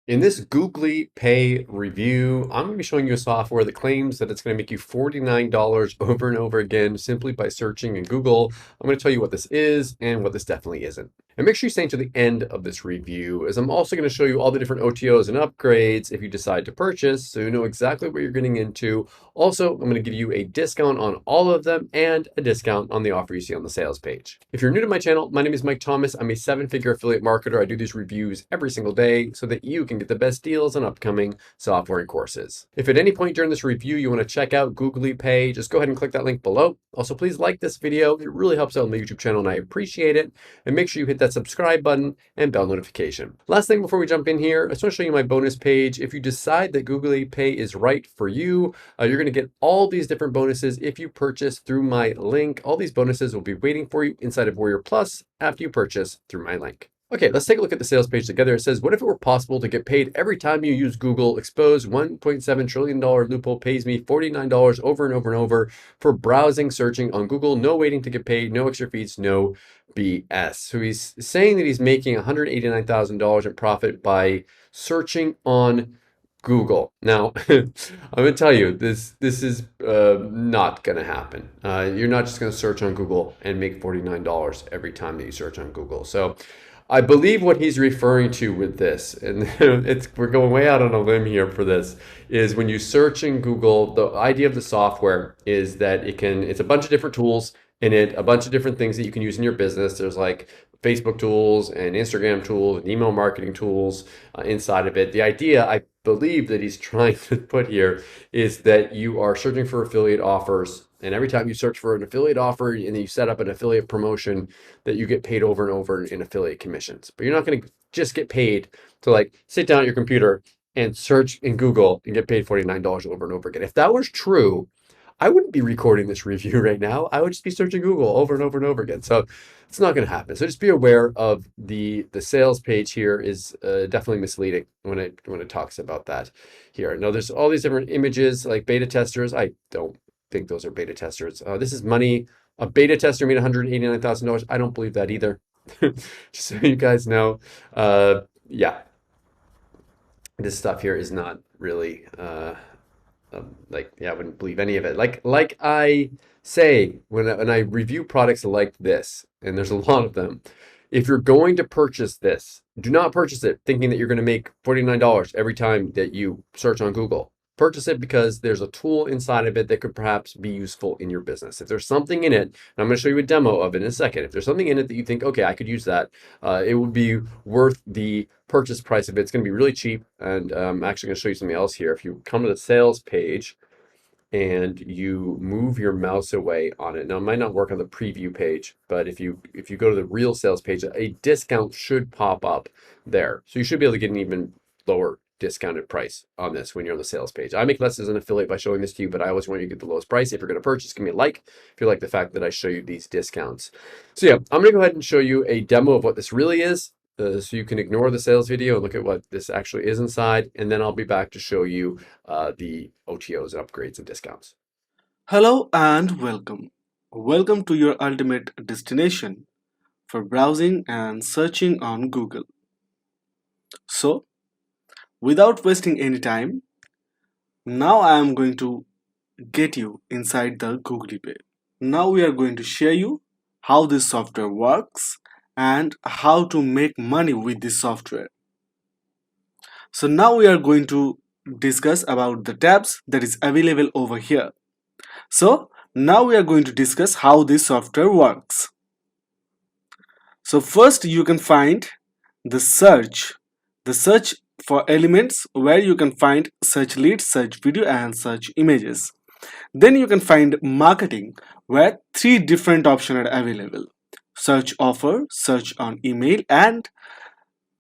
In this GooglyPay review, I'm going to be showing you a software that claims that it's going to make you $49 over and over again simply by searching in Google. I'm going to tell you what this is and what this definitely isn't. And make sure you stay to the end of this review, as I'm also going to show you all the different OTOs and upgrades if you decide to purchase, so you know exactly what you're getting into. Also, I'm going to give you a discount on all of them and a discount on the offer you see on the sales page. If you're new to my channel, my name is Mike Thomas. I'm a seven-figure affiliate marketer. I do these reviews every single day so that you can get the best deals on upcoming software and courses. If at any point during this review you want to check out GooglyPay, just go ahead and click that link below. Also, please like this video. It really helps out on the YouTube channel and I appreciate it. And make sure you hit that subscribe button and bell notification. Last thing before we jump in here, I just want to show you my bonus page. If you decide that GooglyPay is right for you, you're going to get all these different bonuses if you purchase through my link. All these bonuses will be waiting for you inside of Warrior Plus after you purchase through my link. Okay, let's take a look at the sales page together. It says, what if it were possible to get paid every time you use Google? Exposed $1.7 trillion loophole pays me $49 over and over and over for browsing, searching on Google. No waiting to get paid, no extra fees, no BS. So he's saying that he's making $189,000 in profit by searching on Google. Now, I'm going to tell you, this is not going to happen. You're not just going to search on Google and make $49 every time that you search on Google. So I believe what he's referring to with this, and we're going way out on a limb here for this, is when you search in Google, the idea of the software is that it's a bunch of different tools in it, a bunch of different things that you can use in your business. There's like Facebook tools and Instagram tools and email marketing tools inside of it. The idea, I believe, that he's trying to put here is that you are searching for affiliate offers, and every time you search for an affiliate offer and you set up an affiliate promotion, that you get paid over and over in affiliate commissions. But you're not going to just get paid to like sit down at your computer and search in Google and get paid $49 over and over again. If that was true, I wouldn't be recording this review right now. I would just be searching Google over and over and over again. So it's not going to happen. So just be aware of the sales page here is definitely misleading when it talks about that here. Now there's all these different images like beta testers. I don't think those are beta testers. This is money. A beta tester made $189,000. I don't believe that either. Just so you guys know. Yeah, this stuff here is not really I wouldn't believe any of it. Like I say when I review products like this, and there's a lot of them, if you're going to purchase this, do not purchase it thinking that you're going to make $49 every time that you search on Google. Purchase it because there's a tool inside of it that could perhaps be useful in your business. If there's something in it, and I'm going to show you a demo of it in a second. If there's something in it that you think, okay, I could use that, it would be worth the purchase price of it. It's going to be really cheap. And I'm actually going to show you something else here. If you come to the sales page and you move your mouse away on it, now it might not work on the preview page, but if you go to the real sales page, a discount should pop up there. So you should be able to get an even lower discounted price on this when you're on the sales page. I make less as an affiliate by showing this to you, but I always want you to get the lowest price. If you're going to purchase, give me a like if you like the fact that I show you these discounts. So yeah, I'm going to go ahead and show you a demo of what this really is, so you can ignore the sales video and look at what this actually is inside, and then I'll be back to show you the OTOs, upgrades, and discounts. Hello and welcome. Welcome to your ultimate destination for browsing and searching on Google. So, without wasting any time, now I am going to get you inside the GooglyPay. Now we are going to share you how this software works and how to make money with this software. So now we are going to discuss about the tabs that is available over here. So now we are going to discuss how this software works. So first you can find the search for elements, where you can find search lead, search video and search images. Then you can find marketing, where three different options are available: search offer, search on email and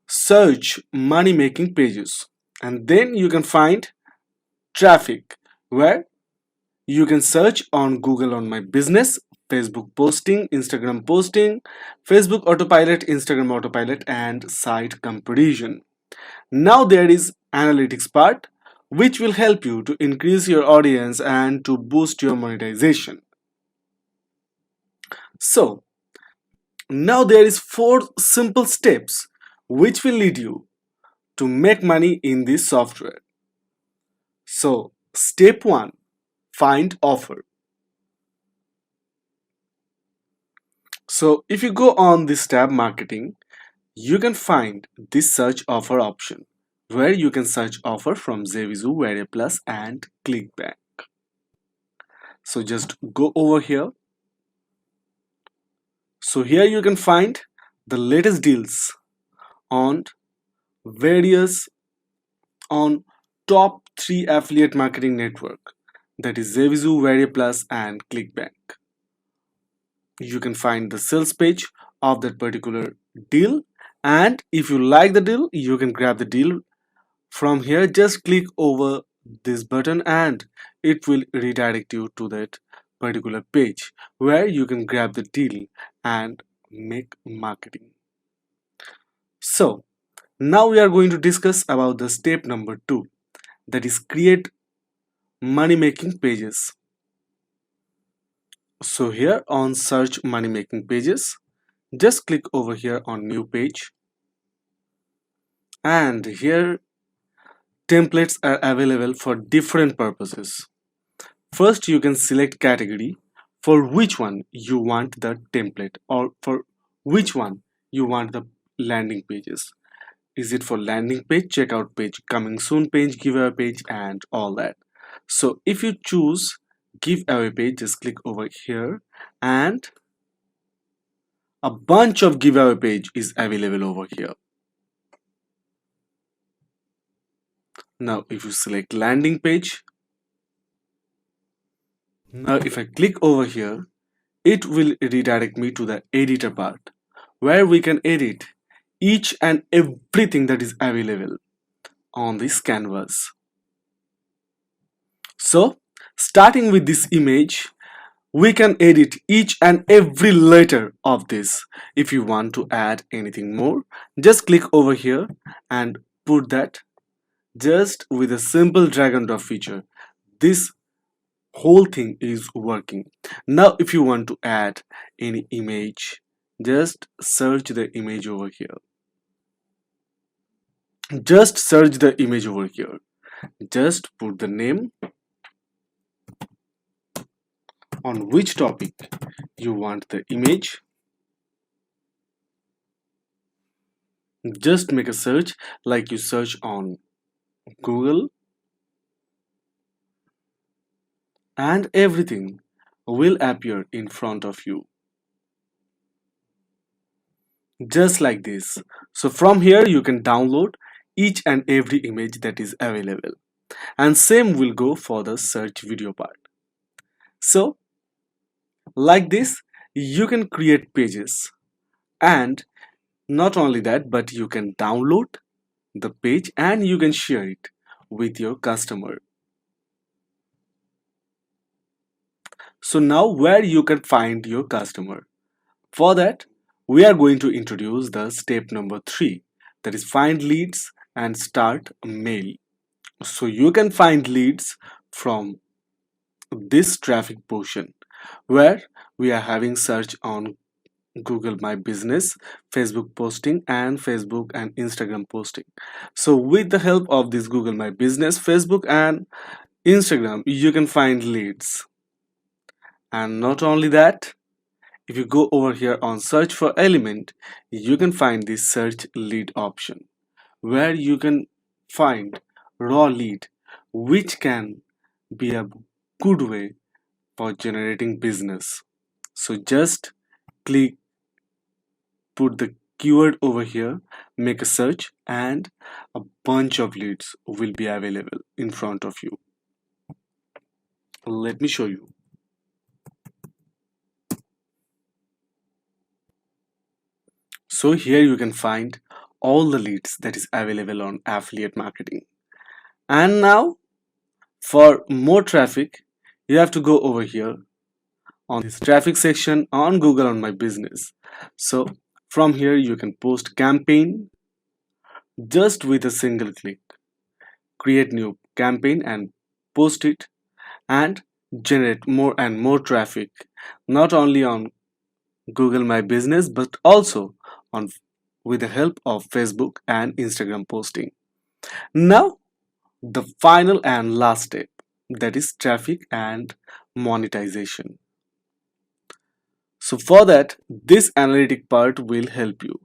search money making pages. And then you can find traffic, where you can search on Google on my business, Facebook posting, Instagram posting, Facebook autopilot, Instagram autopilot and site comparison. Now there is analytics part, which will help you to increase your audience and to boost your monetization. So now there is 4 simple steps which will lead you to make money in this software. So, step 1, find offer. So, if you go on this tab marketing, you can find this search offer option where you can search offer from Zevizu, Plus and Clickbank. So just go over here. So here you can find the latest deals on various on top 3 affiliate marketing network, that is Zevizu, Plus and Clickbank. You can find the sales page of that particular deal, and if you like the deal you can grab the deal from here. Just click over this button and it will redirect you to that particular page where you can grab the deal and make marketing. So now we are going to discuss about the step number 2, that is create money making pages. So here on search money making pages, just click over here on new page, and here templates are available for different purposes. First, you can select category for which one you want the template or for which one you want the landing pages. Is it for landing page, checkout page, coming soon page, giveaway page, and all that. So if you choose giveaway page, just click over here and a bunch of giveaway page is available over here. Now if you select landing page, now if I click over here, it will redirect me to the editor part where we can edit each and everything that is available on this canvas. So starting with this image, we can edit each and every letter of this. If you want to add anything more, just click over here and put that. Just with a simple drag and drop feature, this whole thing is working. Now if you want to add any image, just search the image over here. Just search the image over here. Just put the name, on which topic you want the image. Just make a search like you search on Google, and everything will appear in front of you. Just like this. So from here you can download each and every image that is available. And same will go for the search video part. So like this, you can create pages, and not only that, but you can download the page and you can share it with your customer. So now where you can find your customer? For that, we are going to introduce the step number 3, that is find leads and start mail. So you can find leads from this traffic portion where we are having search on Google My Business, Facebook posting, and Facebook and Instagram posting. So with the help of this Google My Business, Facebook and Instagram, you can find leads. And not only that, if you go over here on search for element, you can find this search lead option where you can find raw lead, which can be a good way for generating business. So just click, put the keyword over here, make a search, and a bunch of leads will be available in front of you. Let me show you. So here you can find all the leads that is available on affiliate marketing. And now for more traffic, you have to go over here on this traffic section on Google on My Business. So from here you can post campaign just with a single click. Create new campaign and post it and generate more and more traffic, not only on Google My Business but also on with the help of Facebook and Instagram posting. Now, the final and last step, that is traffic and monetization. So for that, this analytic part will help you,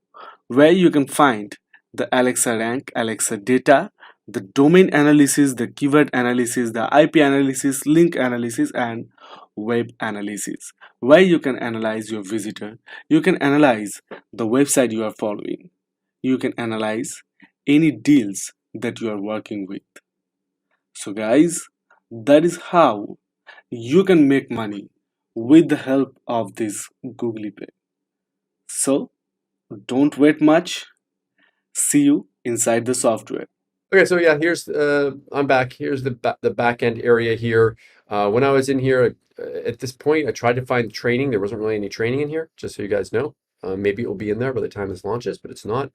where you can find the Alexa rank, Alexa data, the domain analysis, the keyword analysis, the IP analysis, link analysis, and web analysis, where you can analyze your visitor, you can analyze the website you are following, you can analyze any deals that you are working with. So guys, that is how you can make money with the help of this GooglyPay. So don't wait much. See you inside the software. Okay, so yeah, here's I'm back. Here's the back end area here. When I was in here at this point, I tried to find training. There wasn't really any training in here, just so you guys know. Maybe it will be in there by the time this launches, but it's not.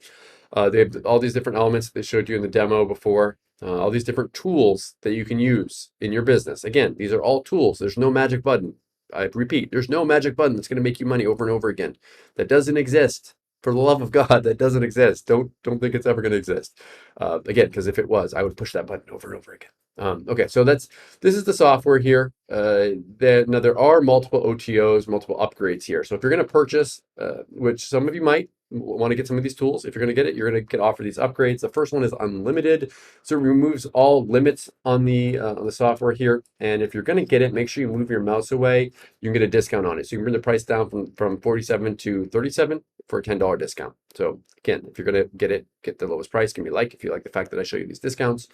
They have all these different elements that they showed you in the demo before. All these different tools that you can use in your business. Again, these are all tools. There's no magic button. I repeat, there's no magic button that's going to make you money over and over again. That doesn't exist. For the love of God, that doesn't exist. Don't think it's ever going to exist. Again, because if it was, I would push that button over and over again. Okay, so this is the software here. Now there are multiple OTOs, multiple upgrades here. So if you're going to purchase, which some of you might want to get some of these tools, if you're going to get it, you're going to get offered these upgrades. The first one is unlimited, so it removes all limits on the software here. And if you're going to get it, make sure you move your mouse away. You can get a discount on it, so you can bring the price down from 47 to 37 for a $10 discount. So again, if you're going to get it, get the lowest price. Give me a like if you like the fact that I show you these discounts.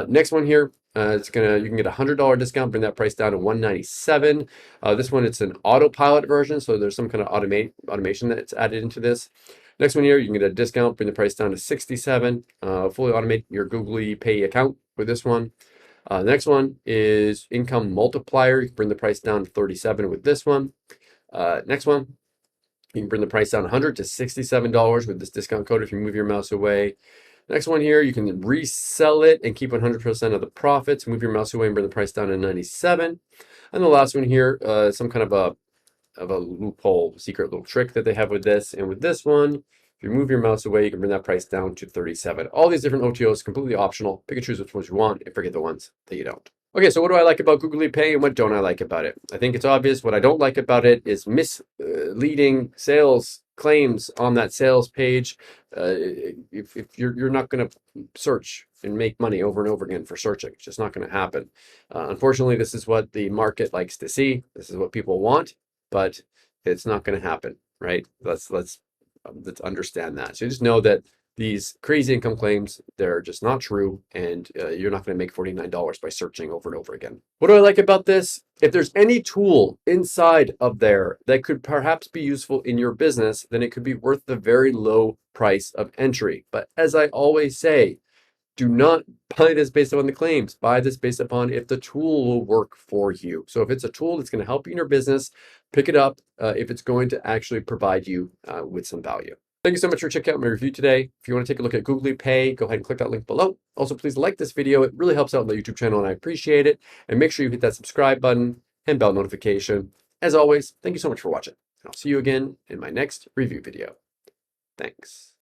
Next one here, you can get a $100 discount, bring that price down to 197. This one, it's an autopilot version, so there's some kind of automation that's added into this. Next one here, you can get a discount, bring the price down to 67. Fully automate your GooglyPay account with this one. The next one is income multiplier. You can bring the price down to 37 with this one. Next one, you can bring the price down 100 to $67 with this discount code if you move your mouse away. Next one here, you can resell it and keep 100% of the profits. Move your mouse away and bring the price down to 97. And the last one here, some kind of a loophole, secret little trick that they have with this. And with this one, if you move your mouse away, you can bring that price down to 37. All these different OTOs, completely optional. Pick and choose which ones you want and forget the ones that you don't. Okay, so what do I like about GooglyPay and what don't I like about it? I think it's obvious. What I don't like about it is misleading sales claims on that sales page. If you're not going to search and make money over and over again for searching, it's just not going to happen. Unfortunately, this is what the market likes to see. This is what people want, but it's not going to happen, right? Let's understand that. So just know that these crazy income claims, they're just not true, and you're not going to make $49 by searching over and over again. What do I like about this? If there's any tool inside of there that could perhaps be useful in your business, then it could be worth the very low price of entry. But as I always say, do not buy this based upon the claims. Buy this based upon if the tool will work for you. So if it's a tool that's going to help you in your business, pick it up if it's going to actually provide you with some value. Thank you so much for checking out my review today. If you want to take a look at GooglyPay, go ahead and click that link below. Also, please like this video. It really helps out the YouTube channel, and I appreciate it. And make sure you hit that subscribe button and bell notification. As always, thank you so much for watching. And I'll see you again in my next review video. Thanks.